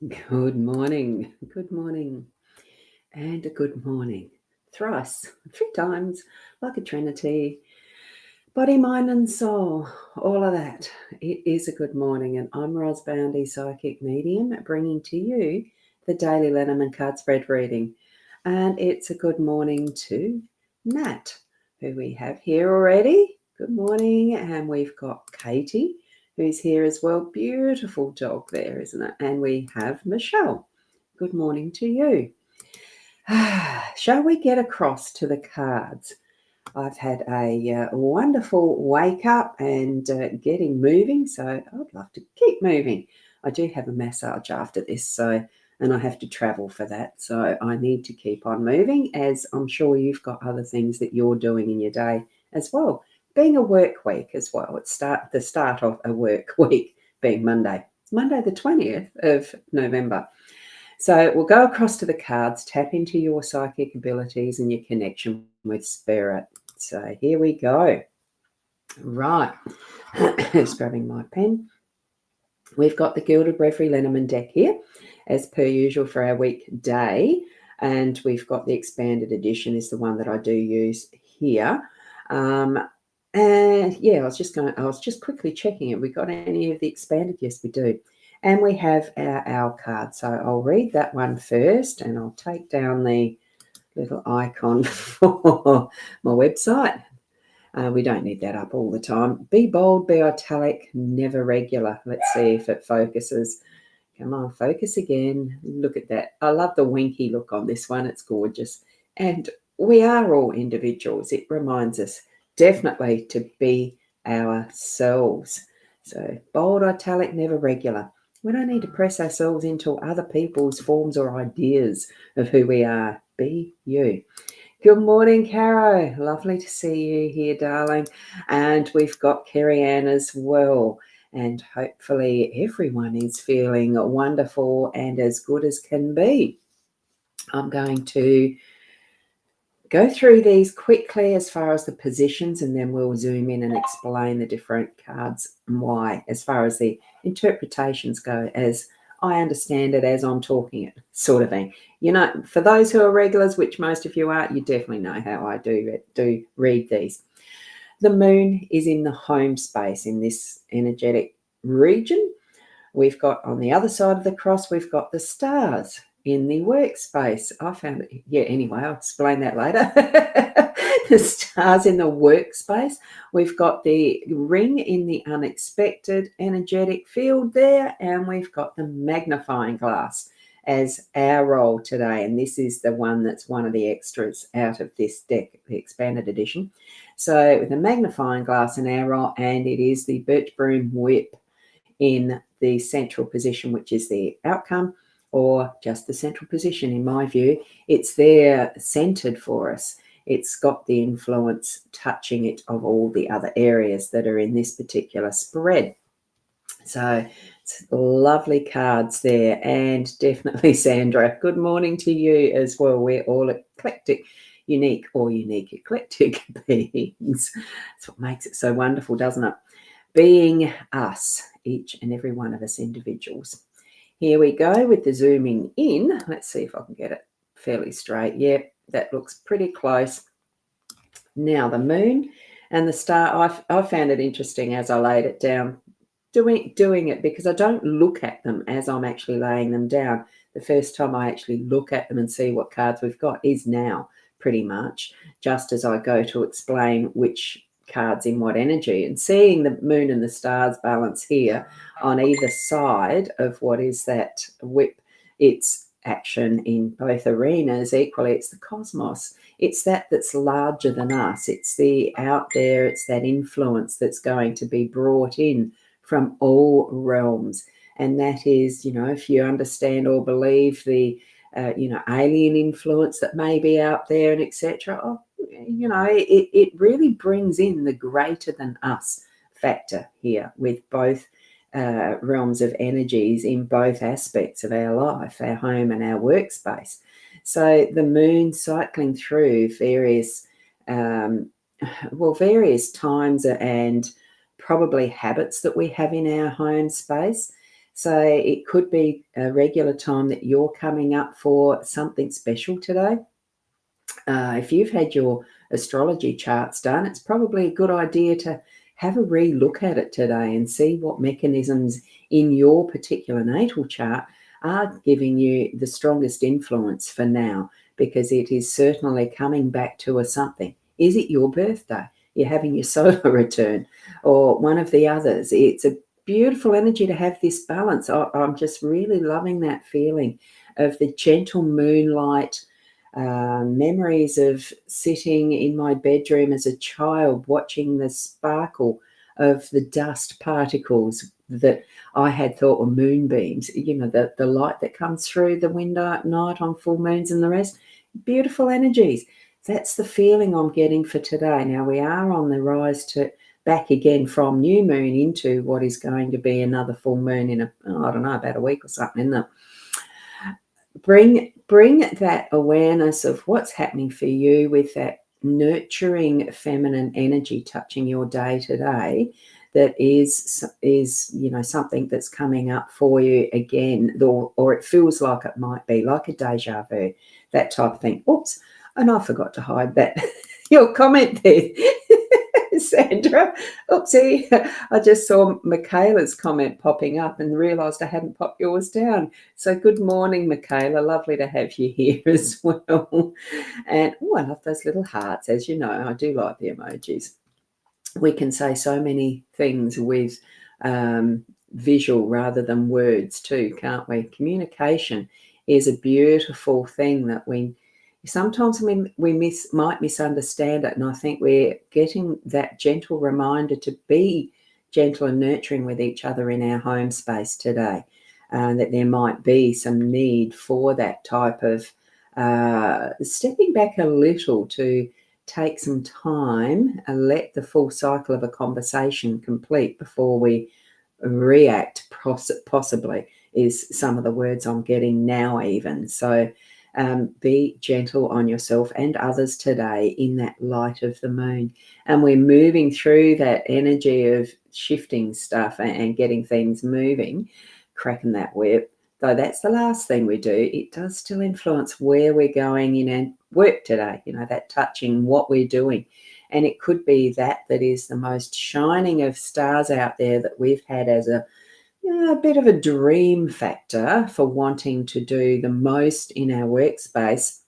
Good morning, and a good morning. Thrice, 3 times, like a trinity. Body, mind, and soul, all of that. It is a good morning, and I'm Boundy, psychic medium, bringing to you the daily Lenormand card spread reading. And it's a good morning to Nat, who we have here already. Good morning, and we've got Katie, who's here as well. Beautiful dog there, isn't it? And we have Michelle. Good morning to you. Shall we get across to the cards? I've had a wonderful wake up and getting moving, so I'd love to keep moving. I do have a massage after this, and I have to travel for that, so I need to keep on moving, as I'm sure you've got other things that you're doing in your day as well. Being a work week as well, it's the start of a work week being Monday. It's Monday the 20th of November. So we'll go across to the cards, tap into your psychic abilities and your connection with spirit. So here we go. Right. Just grabbing my pen. We've got the Gilded Reverie Lenormand deck here, as per usual for our weekday. And we've got the expanded edition is the one that I do use here. And yeah, I was just quickly checking it. We got any of the expanded? Yes, we do. And we have our card. So I'll read that one first, and I'll take down the little icon for my website. We don't need that up all the time. Be bold, be italic, never regular. Let's see if it focuses. Come on, focus again. Look at that. I love the winky look on this one. It's gorgeous. And we are all individuals. It reminds us definitely to be ourselves. So bold, italic, never regular. We don't need to press ourselves into other people's forms or ideas of who we are. Be you. Good morning, Caro. Lovely to see you here, darling. And we've got Kerry Ann as well. And hopefully everyone is feeling wonderful and as good as can be. I'm going to go through these quickly as far as the positions, and then we'll zoom in and explain the different cards and why, as far as the interpretations go, as I understand it as I'm talking it, sort of thing. You know, for those who are regulars, which most of you are, you definitely know how I do read these. The moon is in the home space in this energetic region. We've got on the other side of the cross, we've got the stars in the workspace. I found it, yeah, anyway, I'll explain that later. The stars in the workspace. We've got the ring in the unexpected energetic field there, and we've got the magnifying glass as our role today. And this is the one that's one of the extras out of this deck, the expanded edition. So with a magnifying glass in our role, and it is the birch broom whip in the central position, which is the outcome, or just the central position. In my view, it's there centered for us. It's got the influence touching it of all the other areas that are in this particular spread. So it's lovely cards there. And definitely, Sandra, good morning to you as well. We're all eclectic, unique eclectic beings. That's what makes it so wonderful, doesn't it? Being us, each and every one of us individuals. Here we go with the zooming in. Let's see if I can get it fairly straight. Yeah, that looks pretty close. Now the moon and the star, I found it interesting as I laid it down, doing it, because I don't look at them as I'm actually laying them down. The first time I actually look at them and see what cards we've got is now, pretty much, just as I go to explain which cards in what energy, and seeing the moon and the stars balance here on either side of what is that whip. It's action in both arenas equally. It's the cosmos. It's that's larger than us. It's the out there. It's that influence that's going to be brought in from all realms. And that is, you know, if you understand or believe the alien influence that may be out there and etc. Oh, you know, it really brings in the greater than us factor here with both realms of energies in both aspects of our life, our home and our workspace. So the moon cycling through various times and probably habits that we have in our home space. So it could be a regular time that you're coming up for something special today. If you've had your astrology charts done, it's probably a good idea to have a re-look at it today and see what mechanisms in your particular natal chart are giving you the strongest influence for now, because it is certainly coming back to a something. Is it your birthday? You're having your solar return, or one of the others. It's a beautiful energy to have this balance. I'm just really loving that feeling of the gentle moonlight. Memories of sitting in my bedroom as a child watching the sparkle of the dust particles that I had thought were moonbeams, the light that comes through the window at night on full moons and the rest. Beautiful energies. That's the feeling I'm getting for today. Now we are on the rise to back again from new moon into what is going to be another full moon in about a week or something, isn't it? Bring that awareness of what's happening for you with that nurturing feminine energy touching your day today. That is something that's coming up for you again, or it feels like it might be like a deja vu, that type of thing. Oops, and I forgot to hide that your comment there. Sandra, oopsie, I just saw Michaela's comment popping up and realised I hadn't popped yours down. So good morning, Michaela. Lovely to have you here as well. And I love those little hearts. As you know, I do like the emojis. We can say so many things with visual rather than words too, can't we? Communication is a beautiful thing that sometimes we might misunderstand it, and I think we're getting that gentle reminder to be gentle and nurturing with each other in our home space today, that there might be some need for that type of stepping back a little to take some time and let the full cycle of a conversation complete before we react, possibly, is some of the words I'm getting now even. So be gentle on yourself and others today in that light of the moon. And we're moving through that energy of shifting stuff and getting things moving, cracking that whip. Though that's the last thing we do, it does still influence where we're going in and work today, that touching what we're doing. And it could be that is the most shining of stars out there that we've had as a bit of a dream factor for wanting to do the most in our workspace.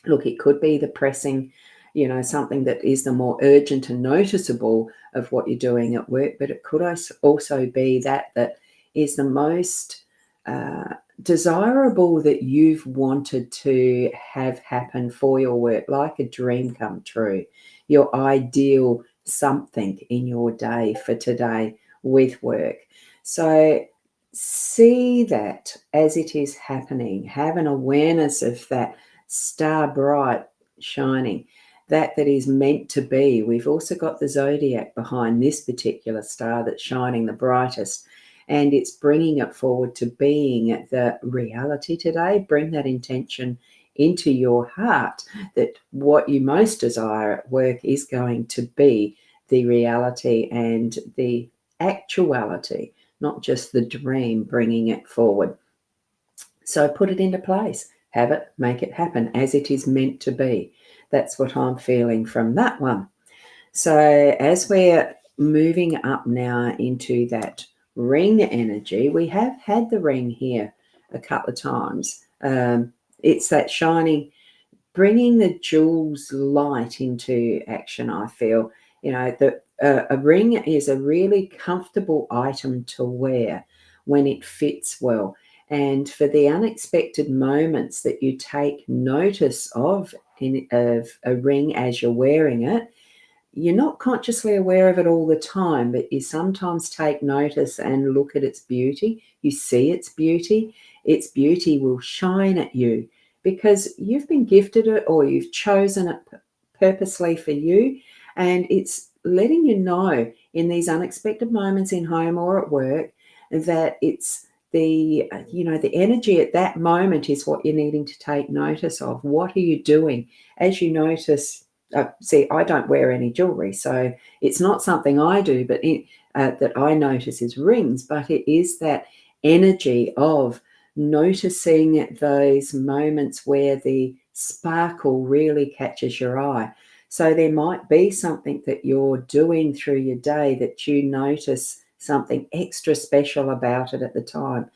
Look, it could be the pressing, something that is the more urgent and noticeable of what you're doing at work, but it could also be that is the most desirable that you've wanted to have happen for your work, like a dream come true, your ideal something in your day for today with work. So see that as it is happening, have an awareness of that star bright shining, that is meant to be. We've also got the zodiac behind this particular star that's shining the brightest, and it's bringing it forward to being the reality today. Bring that intention into your heart that what you most desire at work is going to be the reality and the actuality, not just the dream, bringing it forward. So put it into place, have it, make it happen as it is meant to be. That's what I'm feeling from that one. So as we're moving up now into that ring energy, we have had the ring here a couple of times. It's that shining, bringing the jewels light into action, I feel. A ring is a really comfortable item to wear when it fits well. And for the unexpected moments that you take notice of a ring as you're wearing it, you're not consciously aware of it all the time, but you sometimes take notice and look at its beauty. You see its beauty. Its beauty will shine at you because you've been gifted it or you've chosen it purposely for you. And it's letting you know in these unexpected moments in home or at work that it's the energy at that moment is what you're needing to take notice of. What are you doing as you notice? See, I don't wear any jewelry, so it's not something I do, but that I notice is rings, but it is that energy of noticing those moments where the sparkle really catches your eye. So there might be something that you're doing through your day that you notice something extra special about it at the time.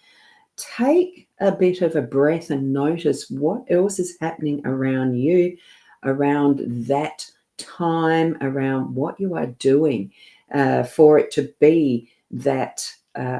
Take a bit of a breath and notice what else is happening around you, around that time, around what you are doing for it to be that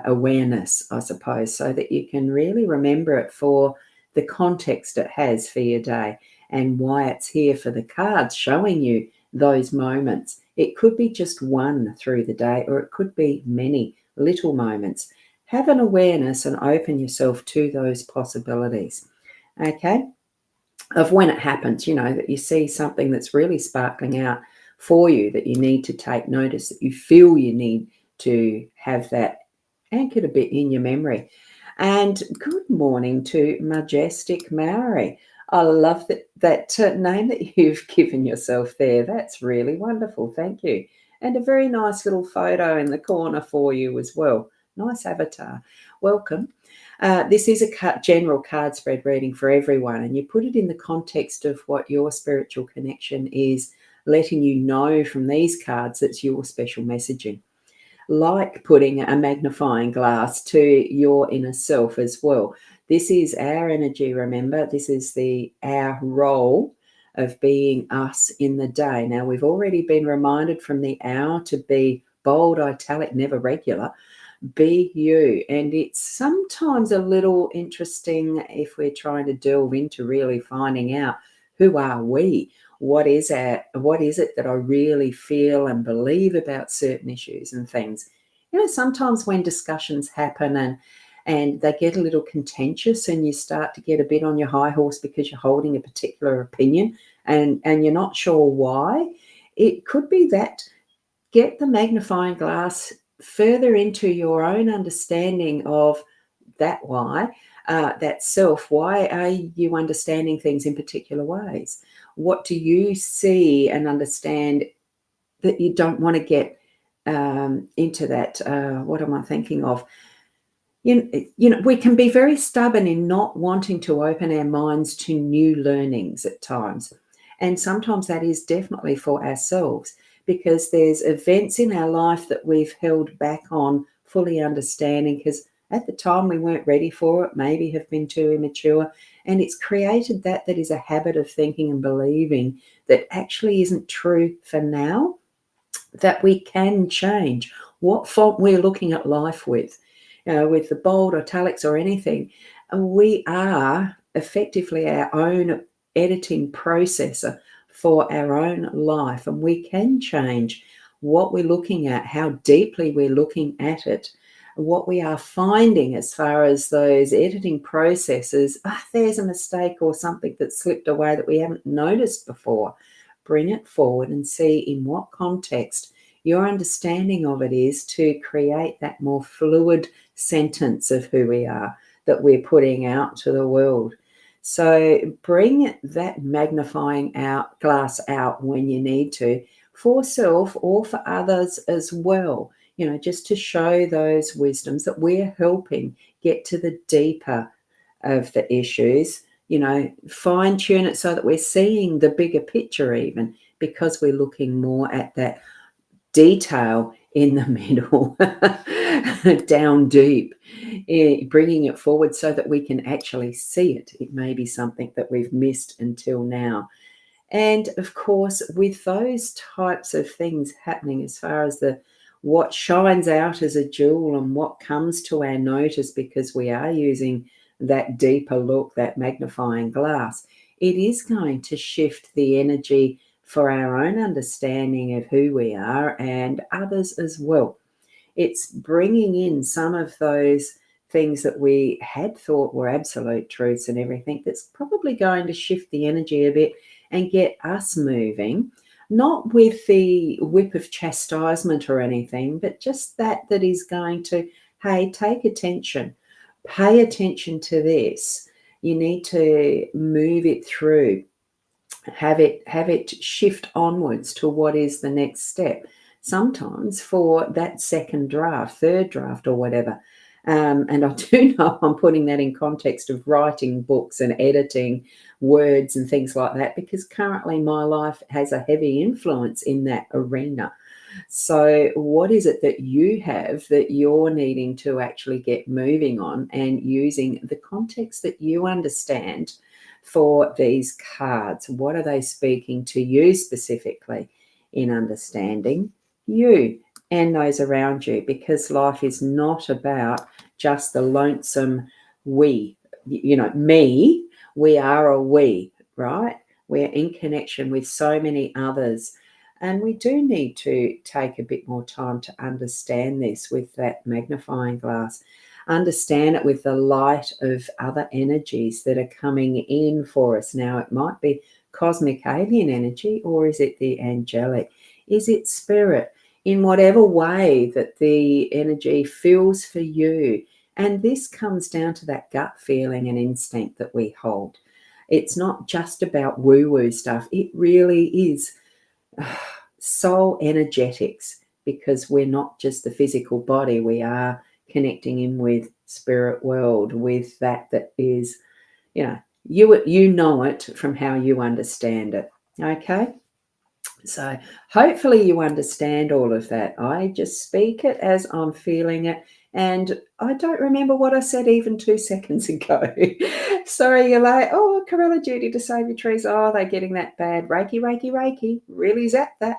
awareness, I suppose, so that you can really remember it for the context it has for your day and why it's here for the cards showing you those moments. It could be just one through the day, or it could be many little moments. Have an awareness and open yourself to those possibilities, okay, of when it happens, that you see something that's really sparkling out for you that you need to take notice, that you feel you need to have that anchored a bit in your memory. And good morning to Majestic Maori. I love that name that you've given yourself there. That's really wonderful. Thank you. And a very nice little photo in the corner for you as well. Nice avatar. Welcome. This is a general card spread reading for everyone, and you put it in the context of what your spiritual connection is letting you know from these cards. That's your special messaging. Like putting a magnifying glass to your inner self as well. This is our energy, remember. This is our role of being us in the day. Now, we've already been reminded from the hour to be bold, italic, never regular. Be you. And it's sometimes a little interesting if we're trying to delve into really finding out who are we? What is it that I really feel and believe about certain issues and things? Sometimes when discussions happen and they get a little contentious and you start to get a bit on your high horse because you're holding a particular opinion and you're not sure why, it could be that get the magnifying glass further into your own understanding of that why, that self. Why are you understanding things in particular ways? What do you see and understand that you don't want to get into that? What am I thinking of? We can be very stubborn in not wanting to open our minds to new learnings at times. And sometimes that is definitely for ourselves, because there's events in our life that we've held back on fully understanding because at the time we weren't ready for it, maybe have been too immature. And it's created that is a habit of thinking and believing that actually isn't true for now, that we can change what font we're looking at life with. With the bold, italics or anything, we are effectively our own editing processor for our own life, and we can change what we're looking at, how deeply we're looking at it, what we are finding as far as those editing processes. There's a mistake or something that slipped away that we haven't noticed before. Bring it forward and see in what context your understanding of it is to create that more fluid sentence of who we are that we're putting out to the world. So bring that magnifying glass out when you need to, for self or for others as well, just to show those wisdoms that we're helping get to the deeper of the issues, fine tune it so that we're seeing the bigger picture even, because we're looking more at that detail in the middle, down deep, bringing it forward so that we can actually see it. It may be something that we've missed until now. And of course, with those types of things happening, as far as what shines out as a jewel and what comes to our notice because we are using that deeper look, that magnifying glass, it is going to shift the energy for our own understanding of who we are and others as well. It's bringing in some of those things that we had thought were absolute truths and everything that's probably going to shift the energy a bit and get us moving, not with the whip of chastisement or anything, but just that is going to, hey, take attention, pay attention to this. You need to move it through. Have it shift onwards to what is the next step. Sometimes for that second draft, third draft or whatever, And I do know I'm putting that in context of writing books and editing words and things like that, because currently my life has a heavy influence in that arena. So what is it that you have that you're needing to actually get moving on, and using the context that you understand for these cards? What are they speaking to you specifically in understanding you and those around you? Because life is not about just the lonesome we, me. We are a we, right? We're in connection with so many others. And we do need to take a bit more time to understand this with that magnifying glass, understand it with the light of other energies that are coming in for us. Now, it might be cosmic alien energy, or is it the angelic? Is it spirit? In whatever way that the energy feels for you. And this comes down to that gut feeling and instinct that we hold. It's not just about woo-woo stuff. It really is soul energetics, because we're not just the physical body. We are connecting in with spirit world, with that is, you know it from how you understand it. Okay. So hopefully you understand all of that. I just speak it as I'm feeling it. And I don't remember what I said even 2 seconds ago. Sorry, you're like, oh, Corella duty to save your trees. Oh, they're getting that bad. Reiki, Reiki, Reiki. Really zap that.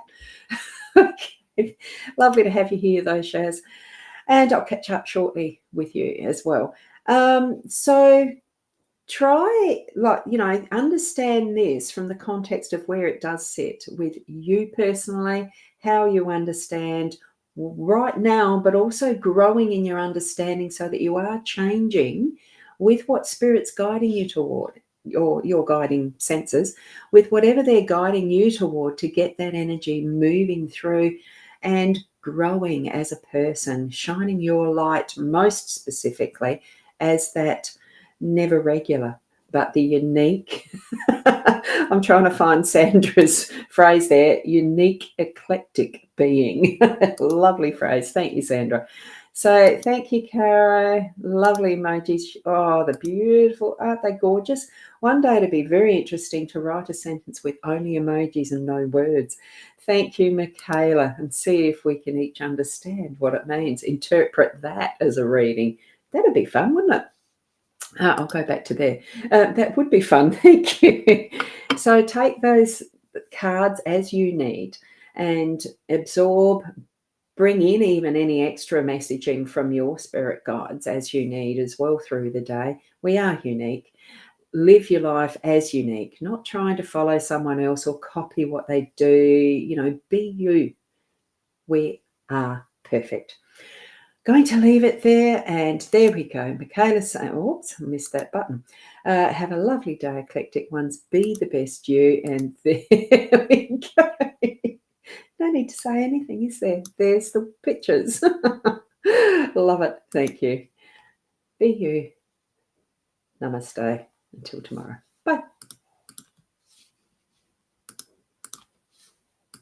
Okay. Lovely to have you here, though, Shaz. And I'll catch up shortly with you as well. So try, understand this from the context of where it does sit with you personally, how you understand right now, but also growing in your understanding so that you are changing with what spirit's guiding you toward, your guiding senses, with whatever they're guiding you toward, to get that energy moving through and growing as a person, shining your light most specifically as that never regular, but the unique. I'm trying to find Sandra's phrase there, unique eclectic being. Lovely phrase. Thank you, Sandra. So thank you, Caro. Lovely emojis. Oh, the beautiful. Aren't they gorgeous? One day it'd be very interesting to write a sentence with only emojis and no words. Thank you, Michaela, and see if we can each understand what it means. Interpret that as a reading. That'd be fun, wouldn't it? I'll go back to there. That would be fun. Thank you. So take those cards as you need and absorb, bring in even any extra messaging from your spirit guides as you need as well through the day. We are unique. Live your life as unique, not trying to follow someone else or copy what they do. Be you. We are perfect. Going to leave it there, and there we go. Michaela's saying, oops, I missed that button. Have a lovely day, eclectic ones. Be the best you, and there we go. No need to say anything, is there? There's the pictures. Love it. Thank you. Be you. Namaste. Until tomorrow. Bye.